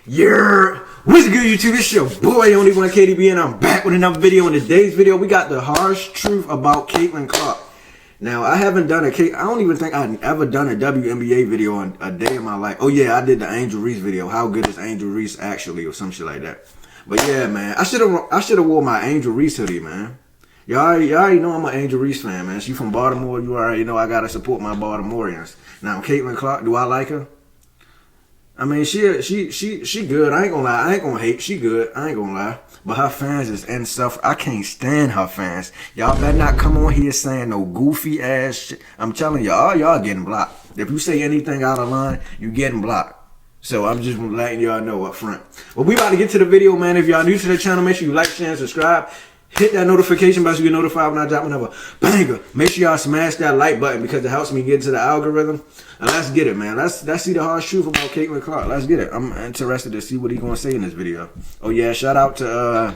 Yeah, what's good, YouTube? It's your boy, Only One KDB, and I'm back with another video. In today's video, we got the harsh truth about Caitlin Clark. Now, I haven't done I don't even think I've ever done a WNBA video in a day in my life. Oh yeah, I did the Angel Reese video. How good is Angel Reese actually, or some shit like that. But yeah, man, I should have wore my Angel Reese hoodie, man. Y'all already know I'm an Angel Reese fan, man. She from Baltimore. You already know I gotta support my Baltimoreans. Now, Caitlin Clark, do I like her? I mean, she good. I ain't gonna lie. I ain't gonna hate. She good. I ain't gonna lie. But her fans is insufferable. I can't stand her fans. Y'all better not come on here saying no goofy ass shit. I'm telling y'all getting blocked. If you say anything out of line, you getting blocked. So I'm just letting y'all know up front. Well, we about to get to the video, man. If y'all new to the channel, make sure you like, share, and subscribe. Hit that notification bell so you get notified when I drop another banger. Make sure y'all smash that like button because it helps me get into the algorithm. And let's get it, man. Let's see the harsh truth about Caitlin Clark. Let's get it. I'm interested to see what he's gonna say in this video. Oh yeah, shout out to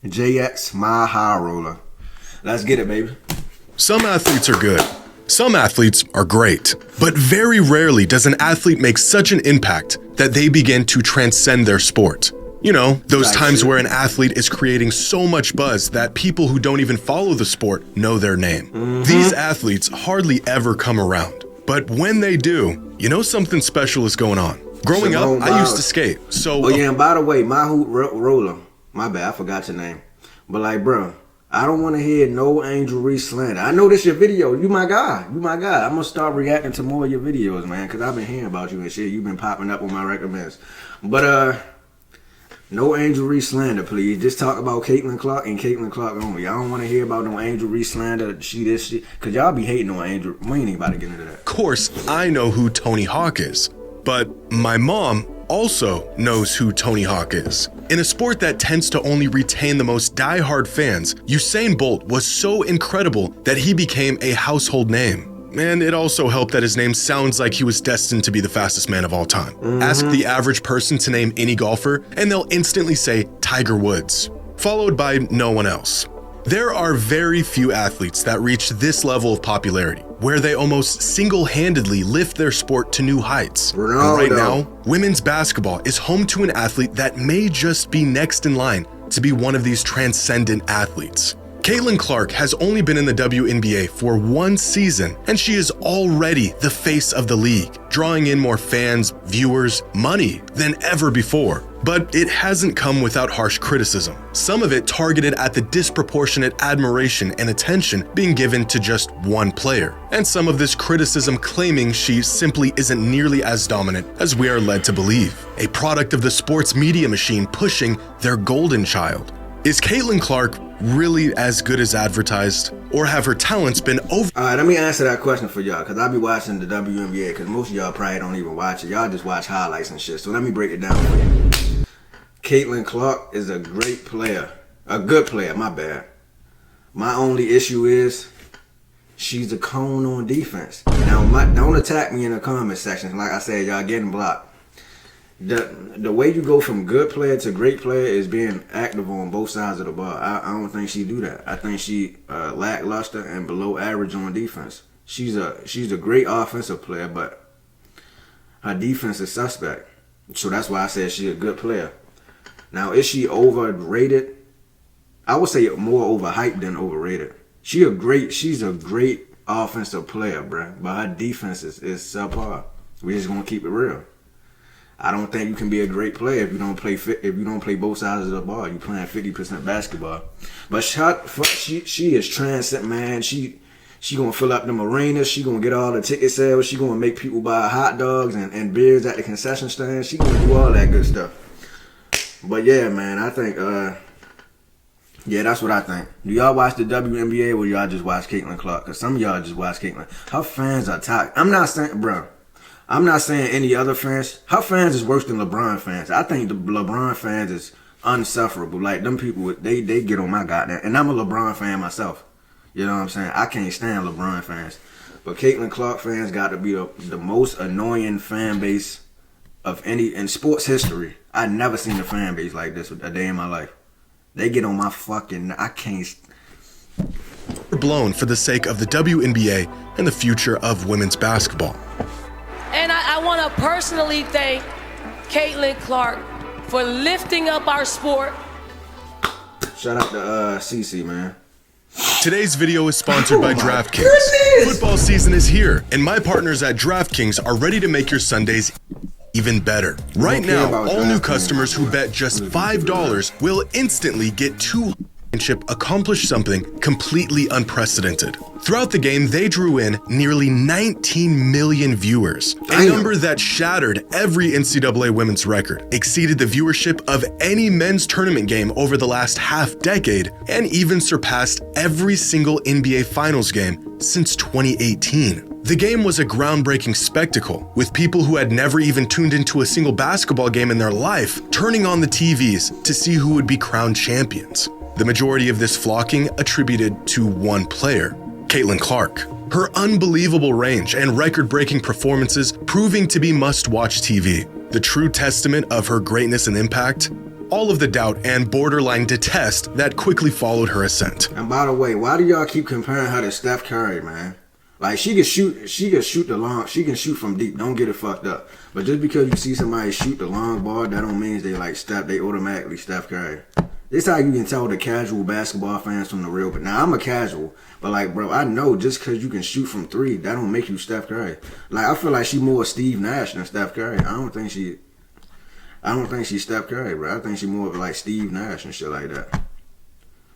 JX, my high roller. Let's get it, baby. Some athletes are good. Some athletes are great. But very rarely does an athlete make such an impact that they begin to transcend their sport. You know, those times where an athlete is creating so much buzz that people who don't even follow the sport know their name. These athletes hardly ever come around. But when they do, you know something special is going on. Growing up, I used to skate, so... Oh yeah, and by the way, my hoop roller, my bad, I forgot your name. But like, bro, I don't want to hear no Angel Reese slander. I know this your video. You my guy. You my guy. I'm going to start reacting to more of your videos, man, because I've been hearing about you and shit. You've been popping up on my recommends. But, no Angel Reese slander, please. Just talk about Caitlin Clark and Caitlin Clark only. I don't want to hear about no Angel Reese slander, she this shit. Because y'all be hating on Angel. We ain't about to get into that. Of course, I know who Tony Hawk is. But my mom also knows who Tony Hawk is. In a sport that tends to only retain the most die-hard fans, Usain Bolt was so incredible that he became a household name. And it also helped that his name sounds like he was destined to be the fastest man of all time. Ask the average person to name any golfer, and they'll instantly say Tiger Woods, followed by no one else. There are very few athletes that reach this level of popularity, where they almost single-handedly lift their sport to new heights. And right now, women's basketball is home to an athlete that may just be next in line to be one of these transcendent athletes. Caitlin Clark has only been in the WNBA for one season, and she is already the face of the league, drawing in more fans, viewers, money than ever before. But it hasn't come without harsh criticism, some of it targeted at the disproportionate admiration and attention being given to just one player, and some of this criticism claiming she simply isn't nearly as dominant as we are led to believe, a product of the sports media machine pushing their golden child. Is Caitlin Clark really as good as advertised, or have her talents been over? All right, let me answer that question for y'all, because I be watching the WNBA, because most of y'all probably don't even watch it. Y'all just watch highlights and shit, so let me break it down for you. Caitlin Clark is a great player. A good player, my bad. My only issue is she's a cone on defense. Now, don't attack me in the comment section. Like I said, y'all getting blocked. The way you go from good player to great player is being active on both sides of the ball. I don't think she do that. I think she lackluster and below average on defense. She's a great offensive player, but her defense is suspect. So that's why I said she's a good player. Now, is she overrated? I would say more overhyped than overrated. She's a great offensive player, bruh, but her defense is subpar. We just gonna keep it real. I don't think you can be a great player if you don't play both sides of the ball. You playing 50% basketball. But she is transcendent, man. She gonna fill up them arenas. She gonna get all the ticket sales. She gonna make people buy hot dogs and beers at the concession stand. She gonna do all that good stuff. But yeah, man, I think yeah, that's what I think. Do y'all watch the WNBA or y'all just watch Caitlin Clark? Cause some of y'all just watch Caitlin. Her fans are toxic. I'm not saying any other fans. Her fans is worse than LeBron fans. I think the LeBron fans is unsufferable. Like, them people, they get on my goddamn. And I'm a LeBron fan myself. You know what I'm saying? I can't stand LeBron fans. But Caitlin Clark fans got to be the most annoying fan base of any in sports history. I never seen a fan base like this a day in my life. They get on my fucking... I can't... Blown for the sake of the WNBA and the future of women's basketball. And I want to personally thank Caitlin Clark for lifting up our sport. Shout out to CC, man. Today's video is sponsored by DraftKings. goodness! Football season is here, and my partners at DraftKings are ready to make your Sundays even better. Right care now, about all new DraftKings. customers who bet just $5 will instantly get accomplish something completely unprecedented. Throughout the game, they drew in nearly 19 million viewers, a Damn. number that shattered every NCAA women's record, exceeded the viewership of any men's tournament game over the last half-decade, and even surpassed every single NBA Finals game since 2018. The game was a groundbreaking spectacle, with people who had never even tuned into a single basketball game in their life turning on the TVs to see who would be crowned champions. The majority of this flocking attributed to one player, Caitlin Clark. Her unbelievable range and record-breaking performances proving to be must-watch TV. The true testament of her greatness and impact, all of the doubt and borderline detest that quickly followed her ascent. And by the way, why do y'all keep comparing her to Steph Curry, man? Like, she can shoot the long, she can shoot from deep. Don't get it fucked up. But just because you see somebody shoot the long ball, that don't mean they automatically Steph Curry. This how you can tell the casual basketball fans from the real. But now I'm a casual, but like, bro, I know just because you can shoot from three, that don't make you Steph Curry. Like, I feel like she more Steve Nash than Steph Curry. I don't think she's Steph Curry, bro. I think she more of like Steve Nash and shit like that.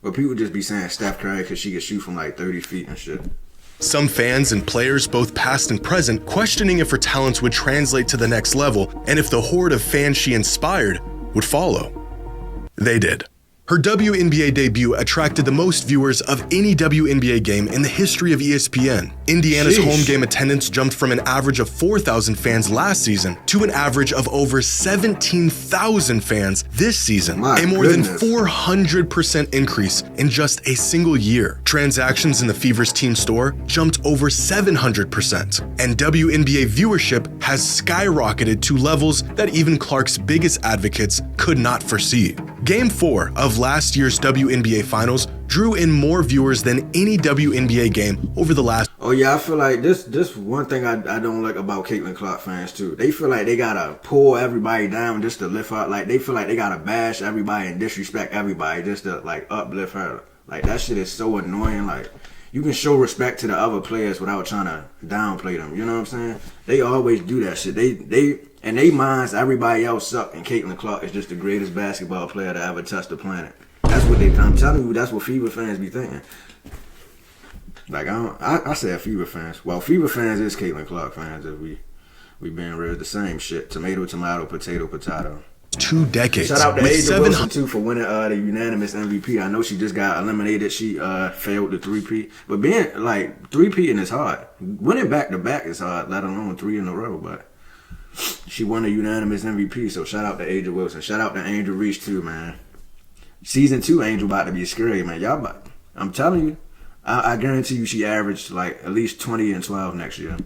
But people just be saying Steph Curry because she can shoot from like 30 feet and shit. Some fans and players, both past and present, questioning if her talents would translate to the next level and if the horde of fans she inspired would follow. They did. Her WNBA debut attracted the most viewers of any WNBA game in the history of ESPN. Indiana's Sheesh. home game attendance jumped from an average of 4,000 fans last season to an average of over 17,000 fans this season, My a more goodness. than 400% increase in just a single year. Transactions in the Fever's team store jumped over 700%, and WNBA viewership has skyrocketed to levels that even Clark's biggest advocates could not foresee. Game 4 of last year's WNBA Finals drew in more viewers than any WNBA game over the last. Oh yeah, I feel like this one thing I don't like about Caitlin Clark fans too. They feel like they gotta pull everybody down just to lift her. Like, they feel like they gotta bash everybody and disrespect everybody just to like uplift her. Like, that shit is so annoying. Like, you can show respect to the other players without trying to downplay them. You know what I'm saying? They always do that shit. They in their minds, everybody else suck, and Caitlin Clark is just the greatest basketball player to ever touch the planet. That's what I'm telling you, that's what Fever fans be thinking. Like, I said Fever fans. Well, Fever fans is Caitlin Clark fans. If we being real, the same shit. Tomato, tomato, potato, potato. 2 decades. Shout out to with Angel Wilson 700 too for winning the unanimous MVP. I know she just got eliminated. She failed the 3-peat, but being like 3-peating is hard. Winning back to back is hard, let alone 3 in a row. But she won the unanimous MVP. So shout out to Angel Wilson. Shout out to Angel Reese too, man. Season 2 Angel about to be scary, man. I'm telling you, I guarantee you she averaged like at least 20 and 12 next year.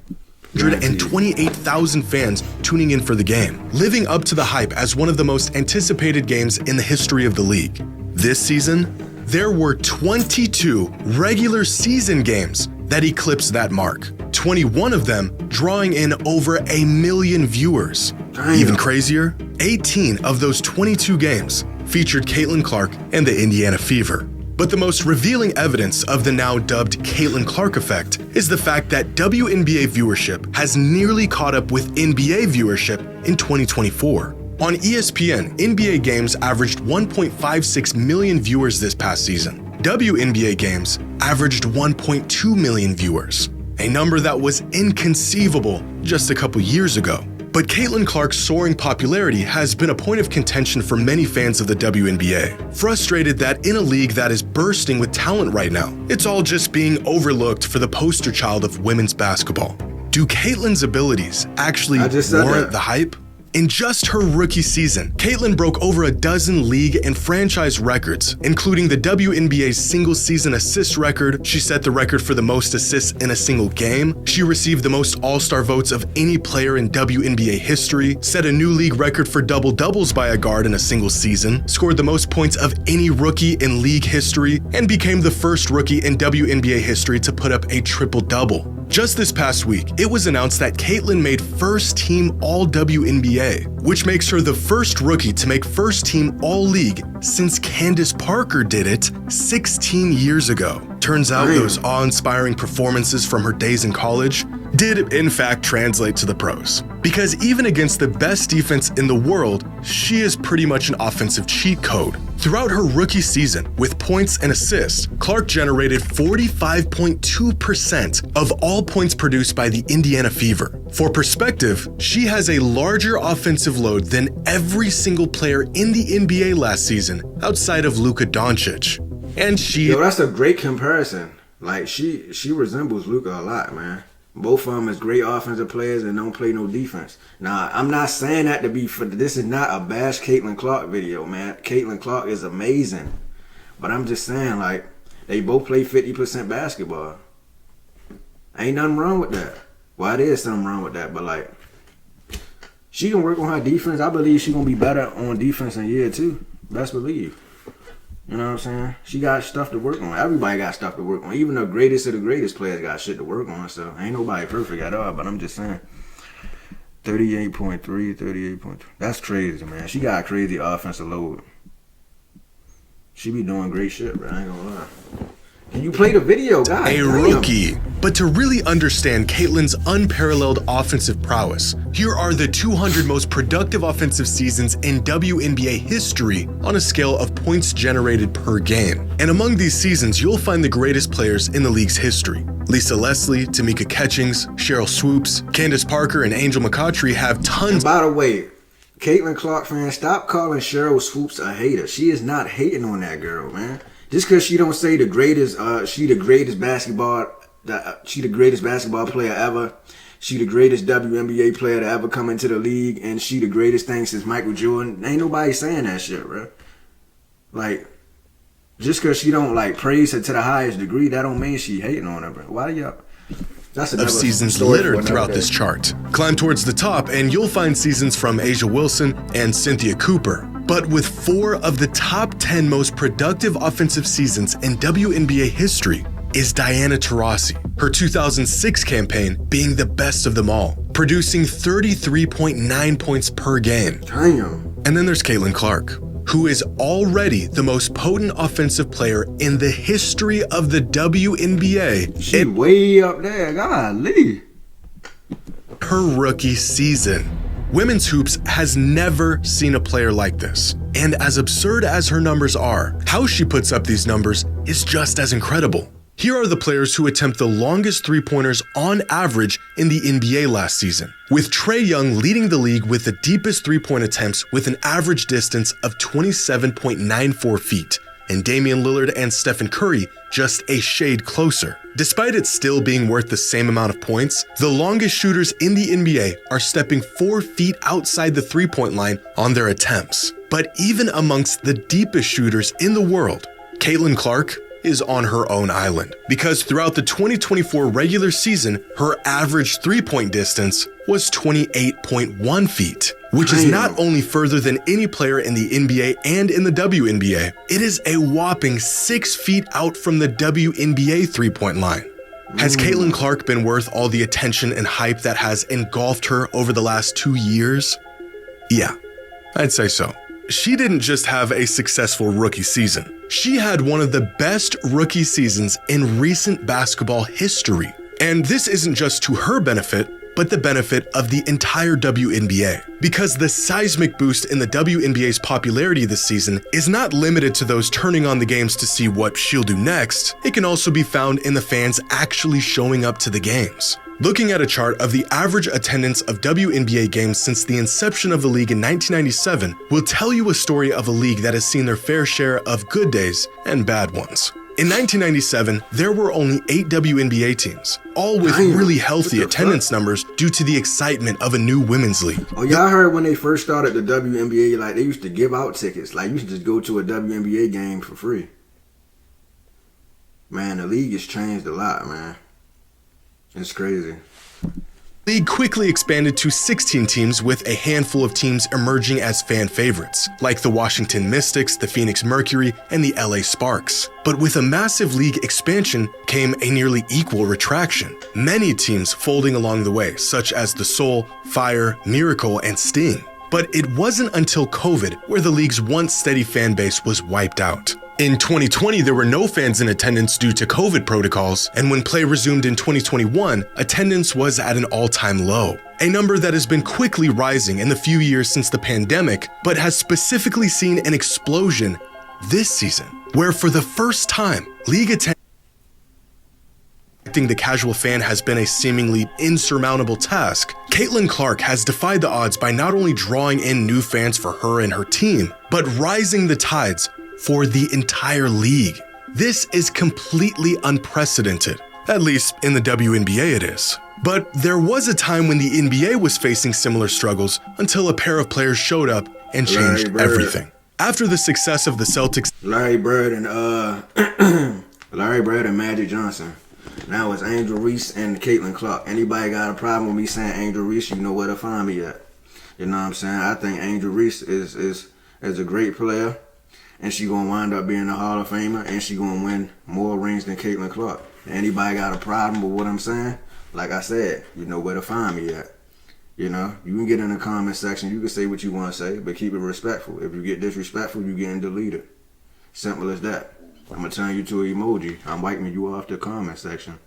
and 28,000 fans tuning in for the game, living up to the hype as one of the most anticipated games in the history of the league. This season, there were 22 regular season games that eclipsed that mark, 21 of them drawing in over 1 million viewers. Damn. Even crazier, 18 of those 22 games featured Caitlin Clark and the Indiana Fever. But the most revealing evidence of the now dubbed Caitlin Clark effect is the fact that WNBA viewership has nearly caught up with NBA viewership in 2024. On ESPN, NBA games averaged 1.56 million viewers this past season. WNBA games averaged 1.2 million viewers, a number that was inconceivable just a couple years ago. But Caitlin Clark's soaring popularity has been a point of contention for many fans of the WNBA, frustrated that in a league that is bursting with talent right now, it's all just being overlooked for the poster child of women's basketball. Do Caitlin's abilities actually warrant the hype? In just her rookie season, Caitlin broke over a dozen league and franchise records, including the WNBA's single-season assist record. She set the record for the most assists in a single game. She received the most All-Star votes of any player in WNBA history, set a new league record for double-doubles by a guard in a single season, scored the most points of any rookie in league history, and became the first rookie in WNBA history to put up a triple-double. Just this past week, it was announced that Caitlyn made first team All-WNBA, which makes her the first rookie to make first team All-League since Candace Parker did it 16 years ago. Turns out those awe-inspiring performances from her days in college did in fact translate to the pros. Because even against the best defense in the world, she is pretty much an offensive cheat code. Throughout her rookie season, with points and assists, Clark generated 45.2% of all points produced by the Indiana Fever. For perspective, she has a larger offensive load than every single player in the NBA last season, outside of Luka Doncic. And Yo, that's a great comparison. Like, she resembles Luka a lot, man. Both of them is great offensive players and don't play no defense. Now, I'm not saying that to be for. This is not a bash Caitlin Clark video, man. Caitlin Clark is amazing, but I'm just saying, like, they both play 50% basketball. Ain't nothing wrong with that. Well, there is something wrong with that, but like, she can work on her defense. I believe she gonna be better on defense in year 2. Best believe. You know what I'm saying? She got stuff to work on. Everybody got stuff to work on. Even the greatest of the greatest players got shit to work on. So ain't nobody perfect at all. But I'm just saying, 38.3, 38.3. That's crazy, man. She got a crazy offensive load. She be doing great shit, bro. I ain't gonna lie. Can you play the video, guys? A rookie. But to really understand Caitlyn's unparalleled offensive prowess, here are the 200 most productive offensive seasons in WNBA history on a scale of points generated per game. And among these seasons, you'll find the greatest players in the league's history. Lisa Leslie, Tamika Catchings, Cheryl Swoops, Candace Parker, and Angel McCoughtry have tons. And by the way, Caitlin Clark fans, stop calling Cheryl Swoops a hater. She is not hating on that girl, man. Just because she don't say the greatest, she the greatest basketball player ever. She the greatest WNBA player to ever come into the league, and she the greatest thing since Michael Jordan. Ain't nobody saying that shit, bro. Like, just because she don't like praise her to the highest degree, that don't mean she hating on her, bro. Why y'all? That's of seasons littered throughout this chart. Climb towards the top and you'll find seasons from Asia Wilson and Cynthia Cooper. But with 4 of the top 10 most productive offensive seasons in WNBA history is Diana Taurasi, her 2006 campaign being the best of them all, producing 33.9 points per game. Damn. And then there's Caitlin Clark, who is already the most potent offensive player in the history of the WNBA. She way up there, golly. Her rookie season. Women's hoops has never seen a player like this. And as absurd as her numbers are, how she puts up these numbers is just as incredible. Here are the players who attempt the longest three-pointers on average in the NBA last season, with Trae Young leading the league with the deepest three-point attempts with an average distance of 27.94 feet, and Damian Lillard and Stephen Curry just a shade closer. Despite it still being worth the same amount of points, the longest shooters in the NBA are stepping 4 feet outside the three-point line on their attempts. But even amongst the deepest shooters in the world, Caitlin Clark is on her own island, because throughout the 2024 regular season, her average three-point distance was 28.1 feet, which is not only further than any player in the NBA and in the WNBA, it is a whopping 6 feet out from the WNBA three-point line. Has Caitlin Clark been worth all the attention and hype that has engulfed her over the last 2 years? Yeah, I'd say so. She didn't just have a successful rookie season. She had one of the best rookie seasons in recent basketball history. And this isn't just to her benefit, but the benefit of the entire WNBA. Because the seismic boost in the WNBA's popularity this season is not limited to those turning on the games to see what she'll do next. It can also be found in the fans actually showing up to the games. Looking at a chart of the average attendance of WNBA games since the inception of the league in 1997 will tell you a story of a league that has seen their fair share of good days and bad ones. In 1997, there were only 8 WNBA teams, all with really healthy attendance numbers due to the excitement of a new women's league. Oh, y'all heard when they first started the WNBA, like, they used to give out tickets. Like, you should just go to a WNBA game for free. Man, the league has changed a lot, man. It's crazy. The league quickly expanded to 16 teams with a handful of teams emerging as fan favorites, like the Washington Mystics, the Phoenix Mercury, and the LA Sparks. But with a massive league expansion came a nearly equal retraction, many teams folding along the way, such as the Soul, Fire, Miracle, and Sting. But it wasn't until COVID where the league's once steady fan base was wiped out. In 2020, there were no fans in attendance due to COVID protocols, and when play resumed in 2021, attendance was at an all-time low, a number that has been quickly rising in the few years since the pandemic, but has specifically seen an explosion this season, where for the first time, league attendance the casual fan has been a seemingly insurmountable task. Caitlin Clark has defied the odds by not only drawing in new fans for her and her team, but rising the tides for the entire league. This is completely unprecedented, at least in the WNBA it is. But there was a time when the NBA was facing similar struggles until a pair of players showed up and changed everything. After the success of the Celtics, Larry Bird and Magic Johnson. Now it's Angel Reese and Caitlin Clark. Anybody got a problem with me saying Angel Reese, you know where to find me at. You know what I'm saying? I think Angel Reese is a great player, and she gonna wind up being a Hall of Famer, and she gonna win more rings than Caitlin Clark. Anybody got a problem with what I'm saying? Like I said, you know where to find me at. You know, you can get in the comment section, you can say what you want to say, but keep it respectful. If you get disrespectful, you getting deleted. Simple as that. I'm gonna turn you to an emoji. I'm wiping you off the comment section.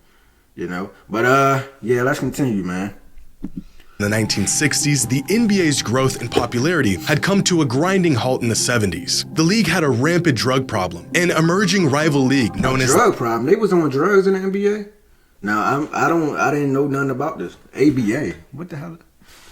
You know? But yeah, let's continue, man. In the 1960s, the NBA's growth in popularity had come to a grinding halt in the 70s. The league had a rampant drug problem, an emerging rival league known as drug problem. They was on drugs in the NBA. Now I didn't know nothing about this. ABA. What the hell?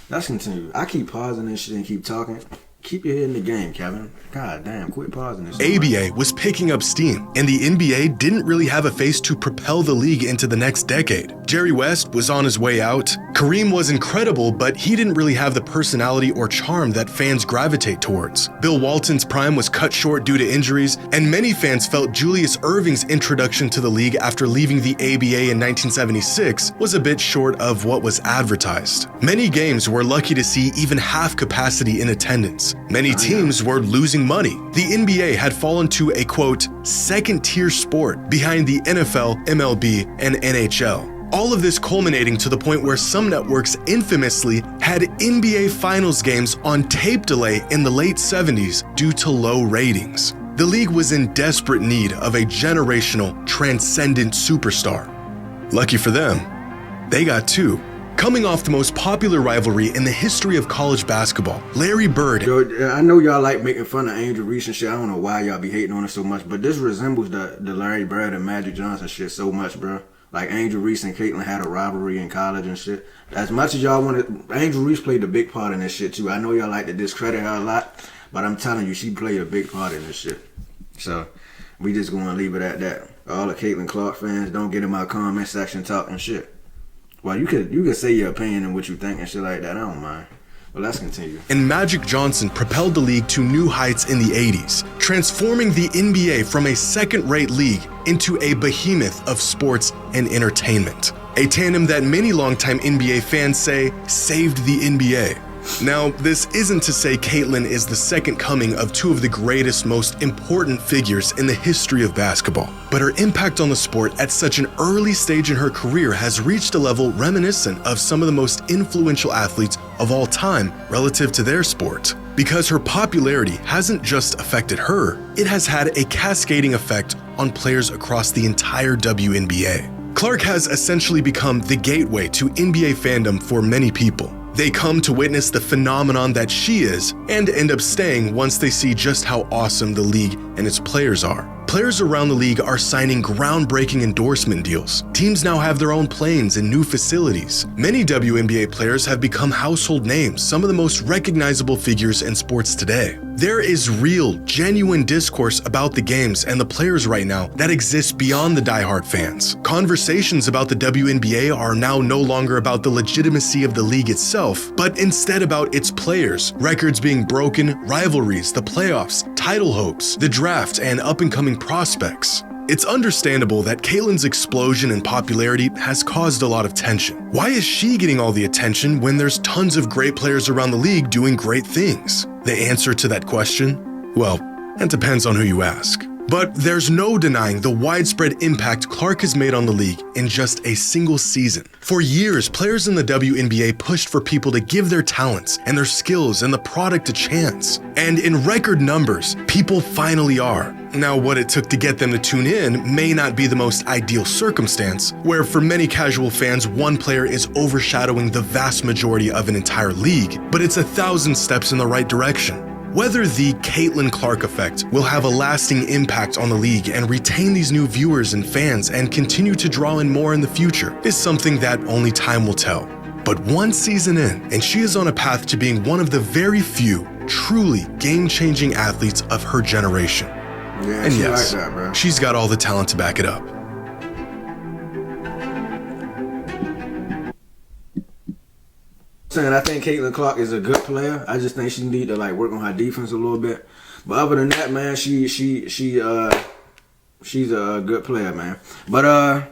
Let's continue. I keep pausing this shit and keep talking. Keep your head in the game, Kevin. God damn, quit pausing this. ABA was picking up steam, and the NBA didn't really have a face to propel the league into the next decade. Jerry West was on his way out. Kareem was incredible, but he didn't really have the personality or charm that fans gravitate towards. Bill Walton's prime was cut short due to injuries, and many fans felt Julius Erving's introduction to the league after leaving the ABA in 1976 was a bit short of what was advertised. Many games were lucky to see even half capacity in attendance. Many teams were losing money. The NBA had fallen to a, quote, second-tier sport behind the NFL, MLB, and NHL. All of this culminating to the point where some networks infamously had NBA Finals games on tape delay in the late 70s due to low ratings. The league was in desperate need of a generational, transcendent superstar. Lucky for them, they got two. Coming off the most popular rivalry in the history of college basketball, Larry Bird. Yo, I know y'all like making fun of Angel Reese and shit. I don't know why y'all be hating on it so much, but this resembles the Larry Bird and Magic Johnson shit so much, bro. Like Angel Reese and Caitlin had a rivalry in college and shit. As much as y'all wanted, Angel Reese played a big part in this shit too. I know y'all like to discredit her a lot, but I'm telling you, she played a big part in this shit. So we just gonna leave it at that. All the Caitlin Clark fans, don't get in my comment section talking shit. Well, you could say your opinion and what you think and shit like that. I don't mind. But let's continue. And Magic Johnson propelled the league to new heights in the 80s, transforming the NBA from a second-rate league into a behemoth of sports and entertainment. A tandem that many longtime NBA fans say saved the NBA. Now, this isn't to say Caitlin is the second coming of two of the greatest, most important figures in the history of basketball, but her impact on the sport at such an early stage in her career has reached a level reminiscent of some of the most influential athletes of all time relative to their sport. Because her popularity hasn't just affected her, it has had a cascading effect on players across the entire WNBA. Clark has essentially become the gateway to NBA fandom for many people. They come to witness the phenomenon that she is and end up staying once they see just how awesome the league and its players are. Players around the league are signing groundbreaking endorsement deals. Teams now have their own planes and new facilities. Many WNBA players have become household names, some of the most recognizable figures in sports today. There is real, genuine discourse about the games and the players right now that exists beyond the diehard fans. Conversations about the WNBA are now no longer about the legitimacy of the league itself, but instead about its players, records being broken, rivalries, the playoffs, title hopes, the draft, and up-and-coming prospects. It's understandable that Caitlyn's explosion in popularity has caused a lot of tension. Why is she getting all the attention when there's tons of great players around the league doing great things? The answer to that question? Well, it depends on who you ask. But there's no denying the widespread impact Clark has made on the league in just a single season. For years, players in the WNBA pushed for people to give their talents and their skills and the product a chance. And in record numbers, people finally are. Now, what it took to get them to tune in may not be the most ideal circumstance, where for many casual fans, one player is overshadowing the vast majority of an entire league, but it's 1,000 steps in the right direction. Whether the Caitlin Clark effect will have a lasting impact on the league and retain these new viewers and fans and continue to draw in more in the future is something that only time will tell. But one season in, and she is on a path to being one of the very few truly game-changing athletes of her generation. Yeah, And she yes, like that, bro. she's got all the talent to back it up. Saying I think Caitlin Clark is a good player. I just think she need to like work on her defense a little bit. But other than that, man, she's a good player, man. But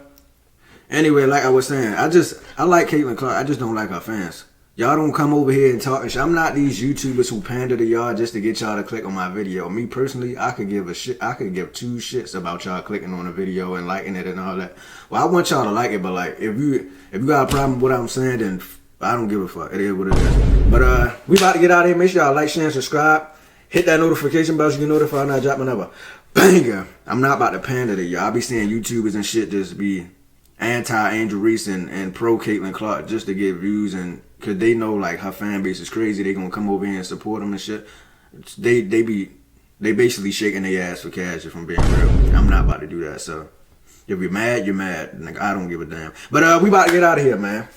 anyway, like I was saying, I like Caitlin Clark. I just don't like her fans. Y'all don't come over here and talk and shit. I'm not these YouTubers who pander to y'all just to get y'all to click on my video. Me personally, I could give two shits about y'all clicking on a video and liking it and all that. Well, I want y'all to like it, but like if you got a problem with what I'm saying, then I don't give a fuck. It is what it is. But we about to get out of here. Make sure y'all like, share, and subscribe. Hit that notification bell so you get notified when I drop another banger. I'm not about to pander to y'all. I be seeing YouTubers and shit just be anti-Angel Reese and pro Caitlin Clark just to get views, and cause they know like her fan base is crazy. They gonna come over here and support them and shit. They basically shaking their ass for cash, if I'm being real. I'm not about to do that. So if you're mad, you're mad. Like, I don't give a damn. But we about to get out of here, man.